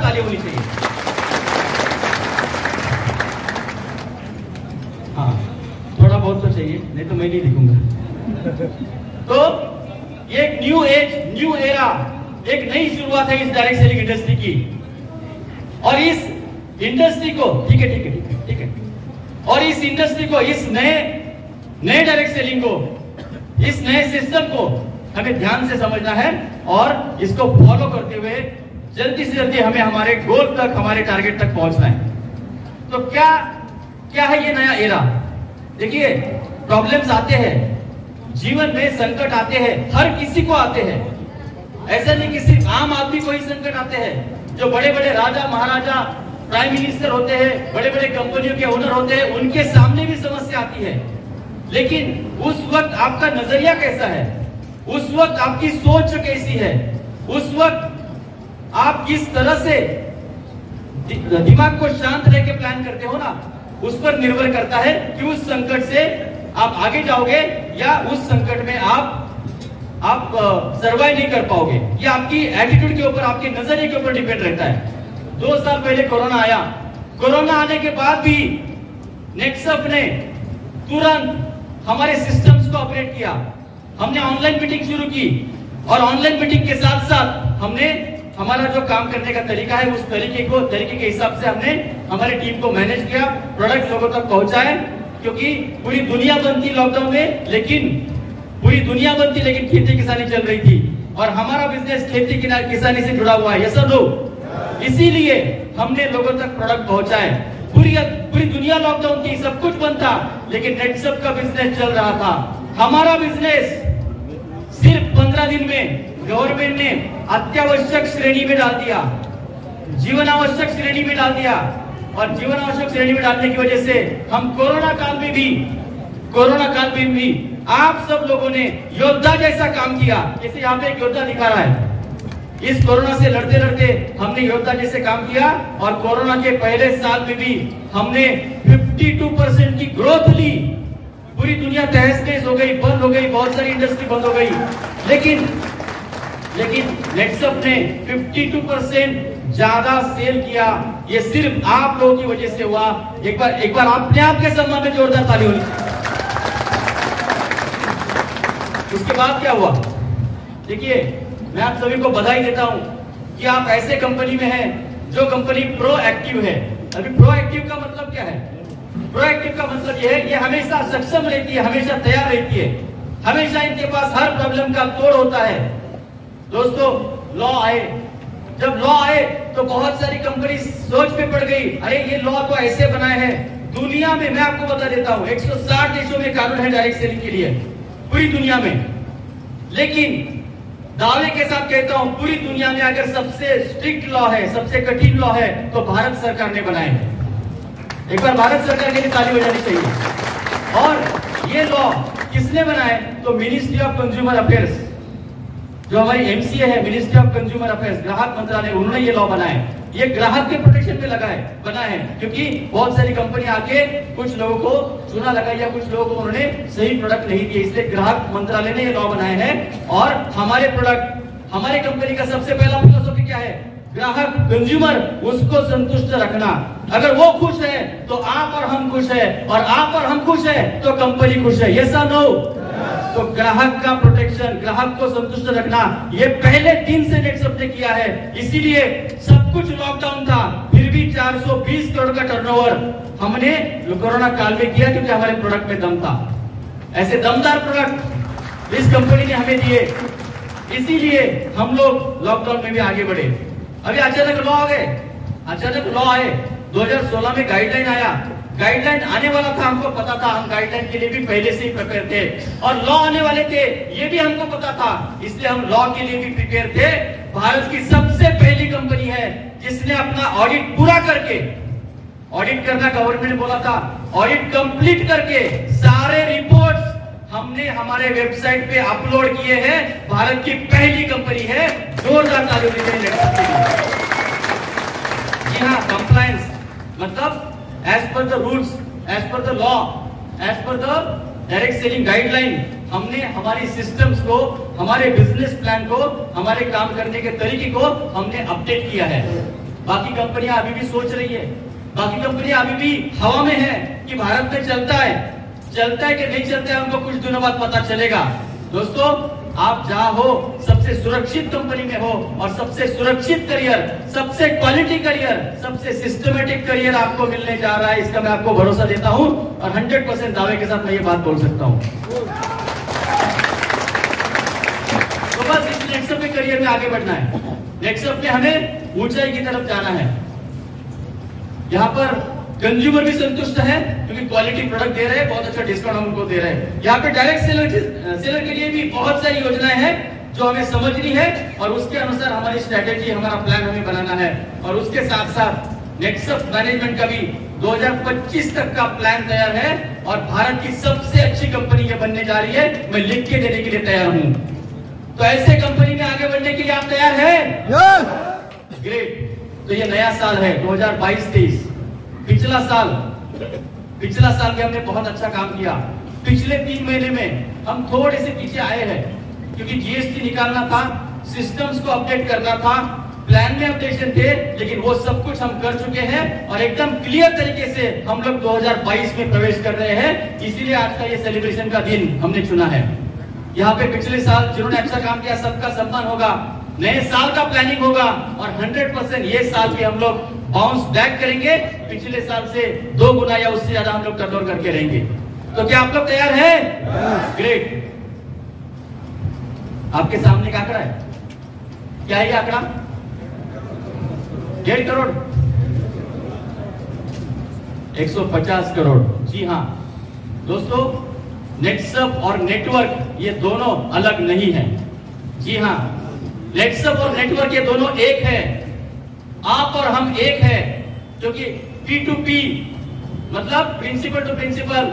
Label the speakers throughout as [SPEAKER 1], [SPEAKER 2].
[SPEAKER 1] जोरदार ताली होनी चाहिए। हाँ, थोड़ा बहुत तो चाहिए, नहीं तो मैं नहीं दिखूंगा। तो ये एक न्यू एज, न्यू एरा, एक नई शुरुआत है इस डायरेक्ट सेलिंग इंडस्ट्री की। और इस इंडस्ट्री को ठीक है, और इस इंडस्ट्री को, इस नए डायरेक्ट सेलिंग को, इस नए सिस्टम को हमें ध्यान से समझना है और इसको फॉलो करते हुए जल्दी से जल्दी हमें हमारे गोल तक, हमारे टारगेट तक पहुंचना है। तो क्या है ये नया एरा? देखिए, प्रॉब्लम्स आते हैं जीवन में, संकट आते हैं, हर किसी को आते हैं। ऐसा नहीं कि सिर्फ आम आदमी को ही संकट आते हैं। जो बड़े बड़े राजा महाराजा, प्राइम मिनिस्टर होते हैं, बड़े बड़े कंपनियों के ओनर होते हैं, उनके सामने भी समस्या आती है। लेकिन उस वक्त आपका नजरिया कैसा है, उस वक्त आपकी सोच कैसी है, उस वक्त आप किस तरह से दिमाग को शांत रह के प्लान करते हो ना, उस पर निर्भर करता है कि उस संकट से आप आगे जाओगे या उस संकट में आप सर्वाइव नहीं कर पाओगे। ये आपकी एटीट्यूड के ऊपर, आपके नजरिए के ऊपर डिपेंड रहता है। 2 साल पहले कोरोना आया, कोरोना आने के बाद भी नेक्सप ने तुरंत हमारे सिस्टम्स को अपडेट किया। हमने ऑनलाइन मीटिंग शुरू की और ऑनलाइन मीटिंग के साथ साथ हमने हमारा जो काम करने का तरीका है, उस तरीके के हिसाब से हमने हमारी टीम को मैनेज किया, प्रोडक्ट लोगों तक पहुंचाए। क्योंकि पूरी दुनिया बंद थी लॉकडाउन में, लेकिन खेती किसानी चल रही थी और हमारा बिजनेस खेती किसानी से जुड़ा हुआ है। यस और नो? इसीलिए हमने लोगों तक प्रोडक्ट पहुंचाए। पूरी दुनिया लॉकडाउन थी, सब कुछ बंद था, लेकिन नेटसप का बिजनेस चल रहा था। हमारा बिजनेस सिर्फ 15 दिन में गवर्नमेंट ने अत्यावश्यक श्रेणी में डाल दिया, जीवन आवश्यक श्रेणी में डाल दिया। और जीवन आवश्यक श्रेणी में डालने की वजह से हम कोरोना काल में भी आप सब लोगों ने योद्धा जैसा काम किया। जैसे यहाँ पे एक योद्धा दिखा रहा है, इस कोरोना से लड़ते लड़ते हमने योद्धा जैसे काम किया। और कोरोना के पहले साल में भी हमने 52% की ग्रोथ ली। पूरी दुनिया तहस नहस हो गई, बंद हो गई, बहुत सारी इंडस्ट्री बंद हो गई, लेकिन नेटसप ने 52% ज्यादा सेल किया। ये सिर्फ आप लोगों की वजह से हुआ। एक बार अपने आप के सम्मान में जोरदार ताली होनी चाहिए। उसके बाद क्या हुआ? देखिए, मैं आप सभी को बधाई देता हूं कि आप ऐसे कंपनी में हैं जो कंपनी प्रोएक्टिव है। अभी प्रोएक्टिव का मतलब क्या है? प्रोएक्टिव का मतलब यह है कि हमेशा सक्षम रहती है, हमेशा तैयार रहती है, हमेशा इनके पास हर प्रॉब्लम का तोड़ होता है। दोस्तों, लॉ आए, जब लॉ आए तो बहुत सारी कंपनी सोच में पड़ गई, अरे ये लॉ तो ऐसे बनाए हैं। दुनिया में मैं आपको बता देता हूं, 160 देशों में कानून है डायरेक्ट सेलिंग के लिए, पूरी दुनिया में। लेकिन दावे के साथ कहता हूं, पूरी दुनिया में अगर सबसे स्ट्रिक्ट लॉ है, सबसे कठिन लॉ है, तो भारत सरकार ने बनाए हैं। एक बार भारत सरकार के लिए ताली हो जानी चाहिए। और ये लॉ किसने बनाए? तो मिनिस्ट्री ऑफ कंज्यूमर अफेयर्स, जो हमारी एमसीए है, मिनिस्ट्री ऑफ कंज्यूमर अफेयर्स, ग्राहक मंत्रालय, उन्होंने ये लॉ बनाया है। ये ग्राहक के प्रोटेक्शन पे बना है, क्योंकि बहुत सारी कंपनी आके कुछ लोगों को चूना लगाई या कुछ लोगों को उन्होंने सही प्रोडक्ट नहीं दिए, इसलिए ग्राहक मंत्रालय ने ये लॉ बनाए हैं। और हमारे प्रोडक्ट, हमारे कंपनी का सबसे पहला फिलॉसफी क्या है? ग्राहक, कंज्यूमर, उसको संतुष्ट रखना। अगर वो खुश है तो आप और हम खुश है, और आप और हम खुश है तो कंपनी खुश है। यस और नो? तो ग्राहक का प्रोटेक्शन, ग्राहक को संतुष्ट रखना, ये पहले दिन से नेटसप ने किया है। इसीलिए सब कुछ लॉकडाउन था, फिर भी 420 करोड़ का टर्नओवर हमने कोरोना काल में किया, क्योंकि हमारे प्रोडक्ट में दम था। ऐसे दमदार प्रोडक्ट इस कंपनी ने हमें दिए, इसीलिए हम लोग लॉकडाउन में भी आगे बढ़े। अभी अचानक लॉ आए, 2016 में गाइडलाइन आया, गाइडलाइन आने वाला था, हमको पता था, हम गाइडलाइन के लिए भी पहले से ही प्रिपेयर थे। और लॉ आने वाले थे, ये भी हमको पता था, इसलिए हम लॉ के लिए भी प्रिपेयर थे। भारत की सबसे पहली कंपनी है जिसने अपना ऑडिट पूरा करके, ऑडिट करना गवर्नमेंट ने बोला था, ऑडिट कंप्लीट करके सारे रिपोर्ट्स हमने हमारे वेबसाइट पे अपलोड किए हैं। भारत की पहली कंपनी है। जोरदार ताली होनी चाहिए। जी हाँ, कंप्लायंस मतलब as per the rules, as per the law, as per the direct selling guideline, हमने हमारी सिस्टम्स को, हमारे बिजनेस प्लान को, हमारे काम करने के तरीके को हमने अपडेट किया है। बाकी कंपनियां अभी भी सोच रही है, बाकी कंपनियां अभी भी हवा में है कि भारत में चलता है कि नहीं चलता है, हमको कुछ दिनों बाद पता चलेगा। दोस्तों, आप जहां हो सबसे सुरक्षित कंपनी में हो और सबसे सुरक्षित करियर, सबसे क्वालिटी करियर, सबसे सिस्टमेटिक करियर आपको मिलने जा रहा है, इसका मैं आपको भरोसा देता हूं और 100% दावे के साथ मैं ये बात बोल सकता हूं। तो बस इस नेक्सअप में करियर में आगे बढ़ना है, नेक्सअप में हमें ऊंचाई की तरफ जाना है। यहाँ पर कंज्यूमर भी संतुष्ट है क्योंकि क्वालिटी प्रोडक्ट दे रहे हैं, बहुत अच्छा डिस्काउंट हम उनको दे रहे हैं। यहाँ पे डायरेक्ट सेलर के लिए भी बहुत सारी योजनाएं हैं जो हमें समझनी है और उसके अनुसार हमारी स्ट्रेटेजी, हमारा प्लान हमें बनाना है। और उसके साथ साथ नेक्सअप मैनेजमेंट का भी 2025 तक का प्लान तैयार है और भारत की सबसे अच्छी कंपनी ये बनने जा रही है, मैं लिख के देने के लिए तैयार हूं। तो ऐसे कंपनी में आगे बढ़ने के लिए आप तैयार हैं? ग्रेट। तो ये नया साल है 2022-23। पिछला साल भी हमने बहुत अच्छा काम किया। पिछले 3 महीने में हम थोड़े से पीछे आए हैं क्योंकि जीएसटी निकालना था, सिस्टम्स को अपडेट करना था, प्लान में अपडेशन थे, लेकिन वो सब कुछ हम कर चुके हैं और एकदम क्लियर तरीके से हम लोग 2022 में प्रवेश कर रहे हैं। इसीलिए आज का ये सेलिब्रेशन का दिन हमने चुना है। यहाँ पे पिछले साल जिन्होंने अच्छा काम किया सबका सम्मान होगा, नए साल का प्लानिंग होगा और 100% ये साल भी हम लोग बाउंस बैक करेंगे, पिछले साल से 2 गुना या उससे ज्यादा हम लोग टर्नओवर करके रहेंगे। तो क्या आप लोग तैयार हैं? ग्रेट। आपके सामने एक आंकड़ा है, क्या है ये आंकड़ा? 1.5 करोड़, 150 करोड़। जी हाँ दोस्तों, नेक्सअप और नेटवर्क ये दोनों अलग नहीं है। जी हाँ, नेक्सअप और नेटवर्क ये दोनों एक है, आप और हम एक है, क्योंकि P2P मतलब प्रिंसिपल टू प्रिंसिपल,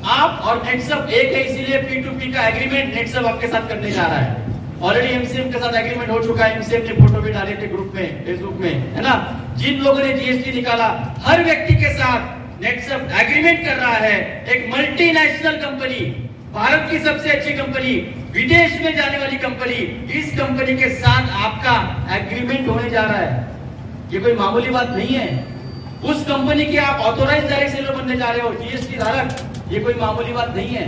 [SPEAKER 1] आप और नेक्सअप एक है, इसीलिए P2P का एग्रीमेंट नेक्सअप आपके साथ करने जा रहा है। ऑलरेडी एमसीएम के साथ एग्रीमेंट हो चुका है, एमसीएम ने फोटो भी डाले थे ग्रुप में, फेसबुक में, है ना। जिन लोगों ने जीएसटी निकाला, हर व्यक्ति के साथ नेक्सअप एग्रीमेंट कर रहा है। एक मल्टीनेशनल कंपनी, भारत की सबसे अच्छी कंपनी, विदेश में जाने वाली कंपनी, इस कंपनी के साथ आपका एग्रीमेंट होने जा रहा है। ये कोई मामूली बात नहीं है। उस कंपनी के आप ऑथोराइज्ड डायरेक्ट सेलर बनने जा रहे हो, जीएसटी धारक, ये कोई मामूली बात नहीं है।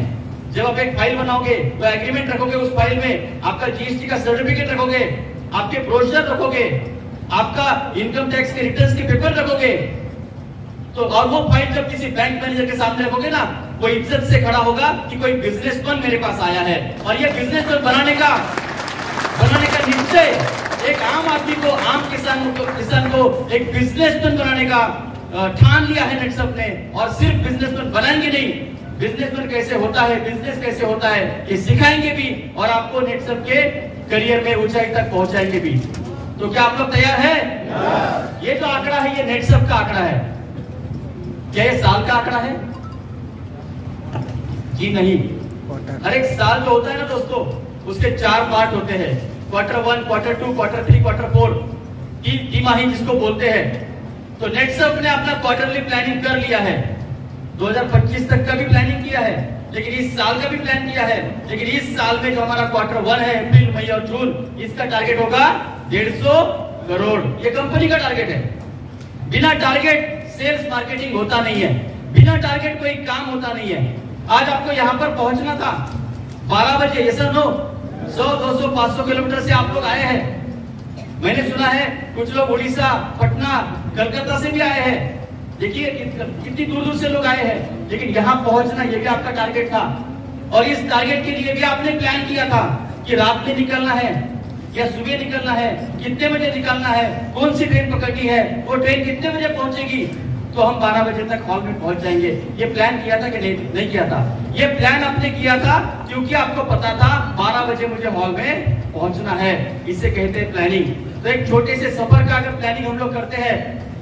[SPEAKER 1] जब आप एक फाइल बनाओगे तो एग्रीमेंट रखोगे, उस फाइल में आपका जीएसटी का सर्टिफिकेट रखोगे, आपके ब्रोशर रखोगे, आपका इनकम टैक्स के रिटर्न्स के पेपर रखोगे, तो और वो फाइल जब किसी बैंक मैनेजर के सामने रखोगे ना, वो इज्जत से खड़ा होगा कि कोई बिजनेसमैन मेरे पास आया है। और ये बिजनेसमैन बनाने का निश्चय एक आम आदमी को, आम किसान को एक बिजनेसमैन बनाने का ठान लिया है नेक्सअप ने। और सिर्फ बिजनेसमैन बनाएंगे नहीं, बिजनेसमैन कैसे होता है, बिजनेस कैसे होता है, ये सिखाएंगे भी और आपको नेक्सअप के करियर में ऊंचाई तक पहुंचाएंगे भी। तो क्या आप लोग तैयार हैं? ये जो आंकड़ा है ये नेक्सअप का आंकड़ा है। क्या ये साल का आंकड़ा है? जी नहीं। हर एक साल जो होता है ना दोस्तों, उसके 4 पार्ट होते हैं, Q1, Q2, Q3, Q4, तिमाही जिसको बोलते हैं। तो नेक्सअप ने अपना क्वार्टरली प्लानिंग कर लिया है, 2025 तक का भी प्लानिंग किया है, लेकिन इस साल का भी प्लान किया है। लेकिन इस साल में जो हमारा Q1 है, अप्रैल, मई और जून, इसका टारगेट होगा 150 करोड़। ये कंपनी का टारगेट है। बिना टारगेट सेल्स मार्केटिंग होता नहीं है, बिना टारगेट कोई काम होता नहीं है। आज आपको यहाँ पर पहुंचना था 12 बजे, ये सर नो 100, 200, 500 किलोमीटर से आप लोग आए हैं। मैंने सुना है कुछ लोग उड़ीसा, पटना, कलकत्ता से भी आए हैं। देखिए कितनी दूर दूर से लोग आए हैं, लेकिन यहाँ पहुंचना ये भी आपका टारगेट था। और इस टारगेट के लिए भी आपने प्लान किया था कि रात में निकलना है या सुबह निकलना है, कितने बजे निकलना है, कौन सी ट्रेन पकड़नी है, वो ट्रेन कितने बजे पहुंचेगी, तो हम 12 बजे तक हॉल में पहुंच जाएंगे। ये प्लान किया था कि नहीं किया था? ये प्लान आपने किया था क्योंकि आपको पता था 12 बजे मुझे हॉल में पहुंचना है। इसे कहते हैं प्लानिंग। तो एक छोटे से सफर का अगर प्लानिंग हम लोग करते हैं,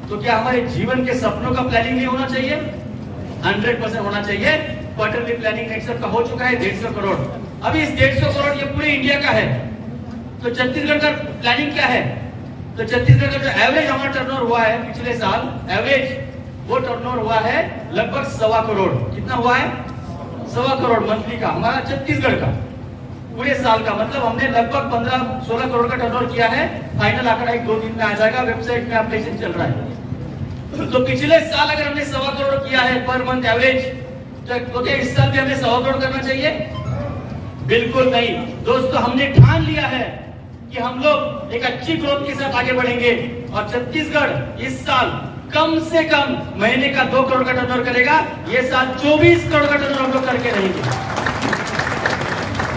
[SPEAKER 1] तो क्या हमारे जीवन के सपनों का प्लानिंग नहीं होना चाहिए? 100% होना चाहिए। क्वार्टरली प्लानिंग नेक्सअप का हो चुका है 150 करोड़। अभी इस 150 करोड़ ये पूरे इंडिया का है। तो छत्तीसगढ़ का प्लानिंग क्या है? तो छत्तीसगढ़ का जो एवरेज हमारा टर्नओवर हुआ है पिछले साल, एवरेज वो टर्नओवर हुआ है लगभग 1.25 करोड़। कितना हुआ है? 1.25 करोड़ मंथली का हमारा छत्तीसगढ़ का। पूरे साल का, मतलब हमने लगभग 15-16 करोड़ का टर्नओवर किया है। फाइनल आंकड़ा 1-2 दिन में आ जाएगा, वेबसाइट में अपडेशन चल रहा है। तो पिछले साल अगर हमने 1.25 करोड़ किया है पर मंथ एवरेज, तो क्या इस साल भी हमें 1.25 करोड़ करना चाहिए? बिल्कुल नहीं दोस्तों, हमने ठान लिया है कि हम लोग एक अच्छी ग्रोथ के साथ आगे बढ़ेंगे और छत्तीसगढ़ इस साल कम से कम महीने का 2 करोड़ का टर्नओवर करेगा। ये साल 24 करोड़ का टर्नओवर हम लोग करके रहेंगे।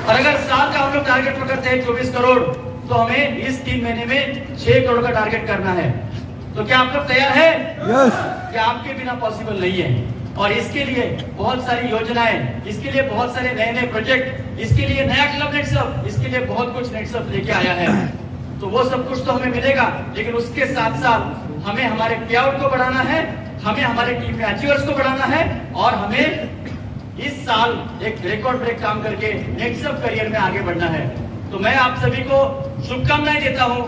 [SPEAKER 1] और अगर साल का हम लोग टारगेट पकड़ते हैं 24 करोड़, तो हमें इस 3 महीने में 6 करोड़ का टारगेट करना है। तो क्या आप लोग तैयार है? क्या आपके बिना पॉसिबल नहीं है? और इसके लिए बहुत सारी योजनाएं, इसके लिए बहुत सारे नए नए प्रोजेक्ट, इसके लिए नया क्लब नेटसप, इसके लिए बहुत कुछ नेटसप लेके आया है। तो वो सब कुछ तो हमें मिलेगा, लेकिन उसके साथ साथ हमें हमारे पे आउट को बढ़ाना है, हमें हमारे टीम में अचीवर्स को बढ़ाना है और हमें इस साल एक रिकॉर्ड ब्रेक काम करके नेटसप करियर में आगे बढ़ना है। तो मैं आप सभी को शुभकामनाएं देता हूं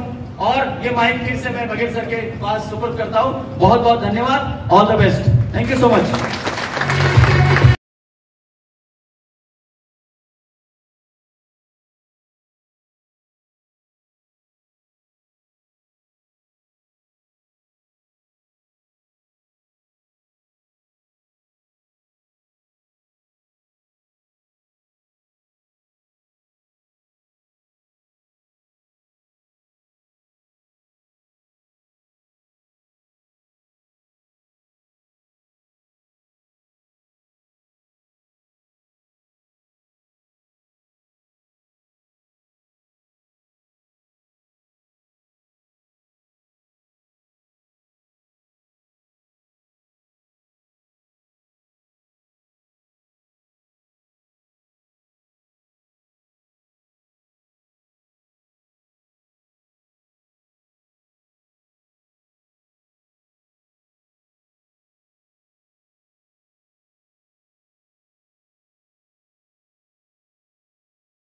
[SPEAKER 1] और ये माइक फिर से मैं बघेल सर के पास सुपुर्द करता हूं। बहुत बहुत धन्यवाद, all the best, thank you so much.